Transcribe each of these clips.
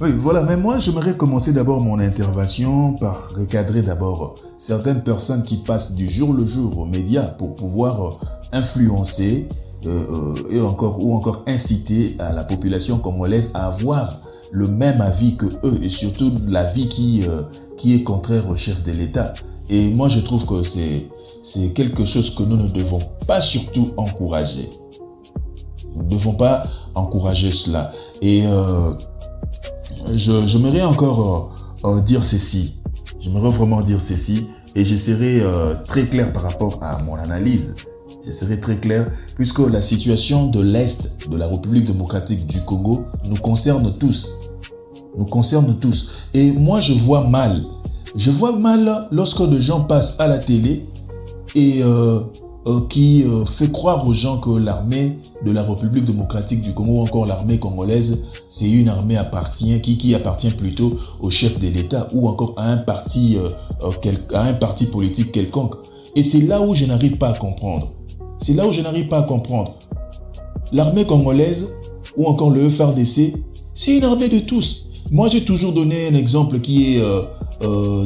Oui, voilà, mais moi j'aimerais commencer d'abord mon intervention par recadrer d'abord certaines personnes qui passent du jour le jour aux médias pour pouvoir influencer ou encore inciter à la population congolaise à avoir le même avis que eux et surtout l'avis qui est contraire au chef de l'État. Et moi je trouve que c'est quelque chose que nous ne devons pas surtout encourager. Nous ne devons pas encourager cela. Et j'aimerais encore dire ceci. J'aimerais vraiment dire ceci et je serai très clair par rapport à mon analyse. Je serai très clair puisque la situation de l'Est de la République démocratique du Congo nous concerne tous. Nous concerne tous. Et moi, je vois mal. Je vois mal lorsque des gens passent à la télé et qui fait croire aux gens que l'armée de la République démocratique du Congo ou encore l'armée congolaise, c'est une armée qui appartient plutôt au chef de l'État ou encore à un parti politique quelconque. Et c'est là où je n'arrive pas à comprendre. C'est là où je n'arrive pas à comprendre. L'armée congolaise ou encore le FARDC, c'est une armée de tous. Moi, j'ai toujours donné un exemple qui est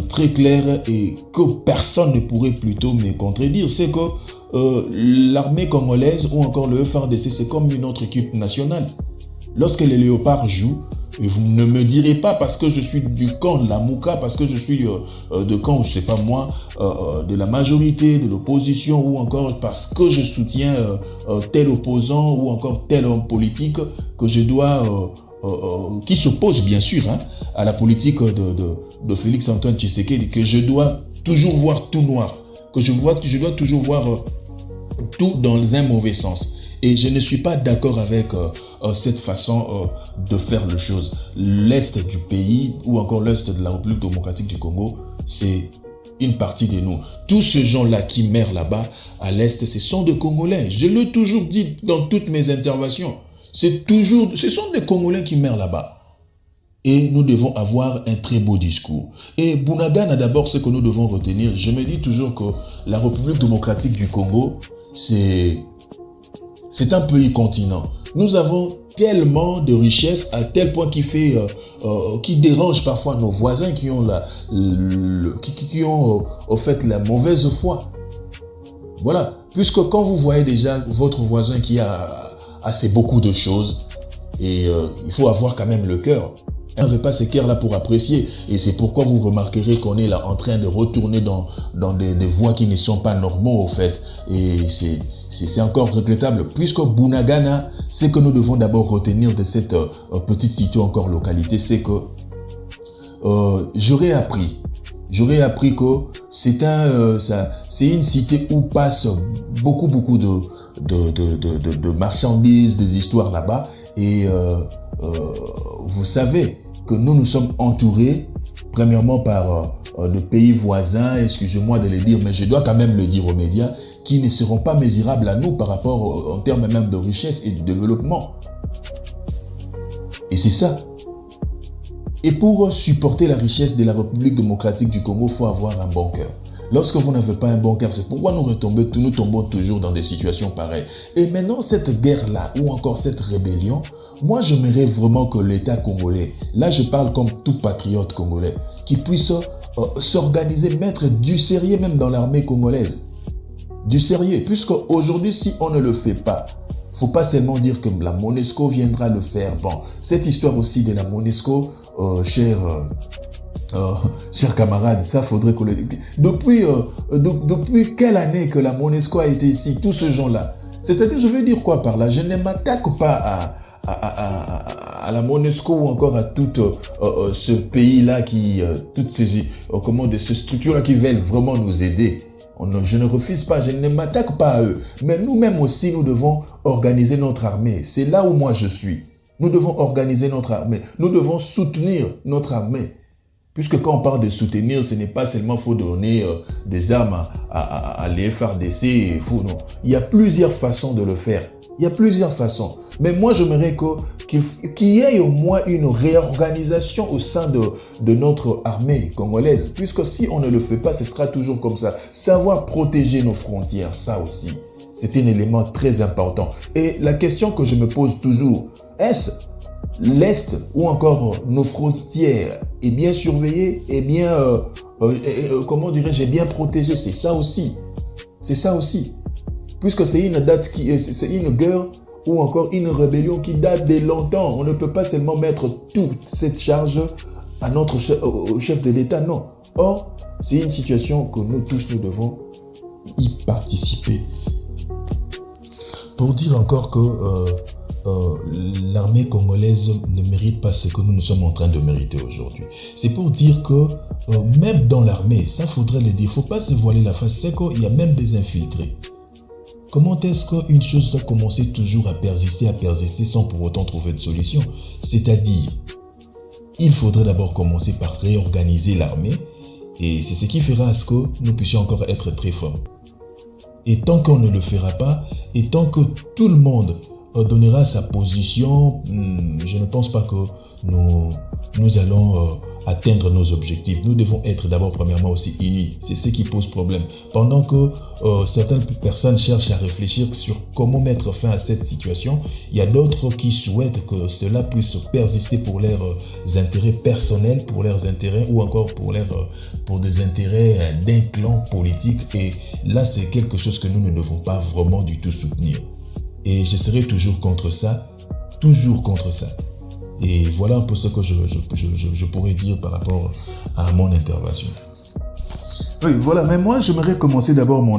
très clair et que personne ne pourrait plutôt me contredire. C'est que l'armée congolaise ou encore le FARDC, c'est comme une autre équipe nationale. Lorsque les Léopards jouent, et vous ne me direz pas parce que je suis du camp de la Mouka, parce que je suis de camp, je sais pas moi, de la majorité, de l'opposition, ou encore parce que je soutiens tel opposant ou encore tel homme politique que je dois, qui s'oppose bien sûr à la politique de Félix Antoine Tshisekedi, que je dois toujours voir tout noir, que je dois toujours voir tout dans un mauvais sens. Et je ne suis pas d'accord avec cette façon de faire les choses. L'Est du pays, ou encore l'Est de la République démocratique du Congo, c'est une partie de nous. Tous ces gens-là qui meurent là-bas, à l'Est, ce sont des Congolais. Je l'ai toujours dit dans toutes mes interventions. Ce sont des Congolais qui meurent là-bas. Et nous devons avoir un très beau discours. Et Bunagana, d'abord, ce que nous devons retenir, je me dis toujours que la République démocratique du Congo, c'est un pays continent. Nous avons tellement de richesses à tel point qui dérange parfois nos voisins qui ont au fait la mauvaise foi. Voilà. Puisque quand vous voyez déjà votre voisin qui a assez beaucoup de choses, et il faut avoir quand même le cœur. On n'avait pas ce cœur-là pour apprécier. Et c'est pourquoi vous remarquerez qu'on est là en train de retourner dans des voies qui ne sont pas normaux, au fait. Et c'est encore regrettable. Puisque Bunagana, ce que nous devons d'abord retenir de cette petite cité, encore localité, c'est que j'aurais appris que c'est une cité où passe beaucoup de marchandises, des histoires là-bas. Et vous savez que nous sommes entourés, premièrement par de pays voisins, excusez-moi de le dire, mais je dois quand même le dire aux médias, qui ne seront pas mesurables à nous par rapport en termes même de richesse et de développement. Et c'est ça. Et pour supporter la richesse de la République démocratique du Congo, il faut avoir un bon cœur. Lorsque vous n'avez pas un bon cœur, c'est pourquoi nous tombons toujours dans des situations pareilles. Et maintenant, cette guerre-là, ou encore cette rébellion, moi, j'aimerais vraiment que l'État congolais, là je parle comme tout patriote congolais, qui puisse s'organiser, mettre du sérieux même dans l'armée congolaise. Du sérieux, puisque aujourd'hui, si on ne le fait pas, faut pas seulement dire que la MONUSCO viendra le faire. Bon, cette histoire aussi de la MONUSCO, chers camarades, ça faudrait qu'on le dise. Depuis quelle année que la MONUSCO a été ici, tous ces gens-là? C'est-à-dire, je veux dire quoi par là? Je ne m'attaque pas à la MONUSCO ou encore à tout ce pays-là toutes ces structures-là qui veulent vraiment nous aider. Je ne refuse pas, je ne m'attaque pas à eux. Mais nous-mêmes aussi, nous devons organiser notre armée. C'est là où moi je suis. Nous devons organiser notre armée. Nous devons soutenir notre armée. Puisque quand on parle de soutenir, ce n'est pas seulement faut donner des armes à l'FARDC et fou, non. Il y a plusieurs façons de le faire. Il y a plusieurs façons. Mais moi, j'aimerais qu'il y ait au moins une réorganisation au sein de notre armée congolaise. Puisque si on ne le fait pas, ce sera toujours comme ça. Savoir protéger nos frontières, ça aussi, c'est un élément très important. Et la question que je me pose toujours, est-ce l'Est ou encore nos frontières est bien surveillée, est bien, comment dirais-je, bien protégée. C'est ça aussi. C'est ça aussi. Puisque c'est une date c'est une guerre ou encore une rébellion qui date de longtemps. On ne peut pas seulement mettre toute cette charge à notre au chef de l'État, non. Or, c'est une situation que nous tous, nous devons y participer. Pour dire encore que l'armée congolaise ne mérite pas ce que nous sommes en train de mériter aujourd'hui. C'est pour dire que même dans l'armée, ça faudrait le dire, il ne faut pas se voiler la face, c'est qu'il y a même des infiltrés. Comment est-ce qu'une chose doit commencer toujours à persister sans pour autant trouver de solution? C'est-à-dire, il faudrait d'abord commencer par réorganiser l'armée et c'est ce qui fera à ce que nous puissions encore être très forts. Et tant qu'on ne le fera pas, et tant que tout le monde donnera sa position, je ne pense pas que nous allons atteindre nos objectifs. Nous devons être d'abord premièrement aussi unis. C'est ce qui pose problème. Pendant que certaines personnes cherchent à réfléchir sur comment mettre fin à cette situation, il y a d'autres qui souhaitent que cela puisse persister pour leurs intérêts personnels, pour leurs intérêts ou encore pour des intérêts d'un clan politique. Et là, c'est quelque chose que nous ne devons pas vraiment du tout soutenir. Et je serai toujours contre ça, toujours contre ça. Et voilà un peu ce que je pourrais dire par rapport à mon intervention. Oui, voilà, mais moi, j'aimerais commencer d'abord mon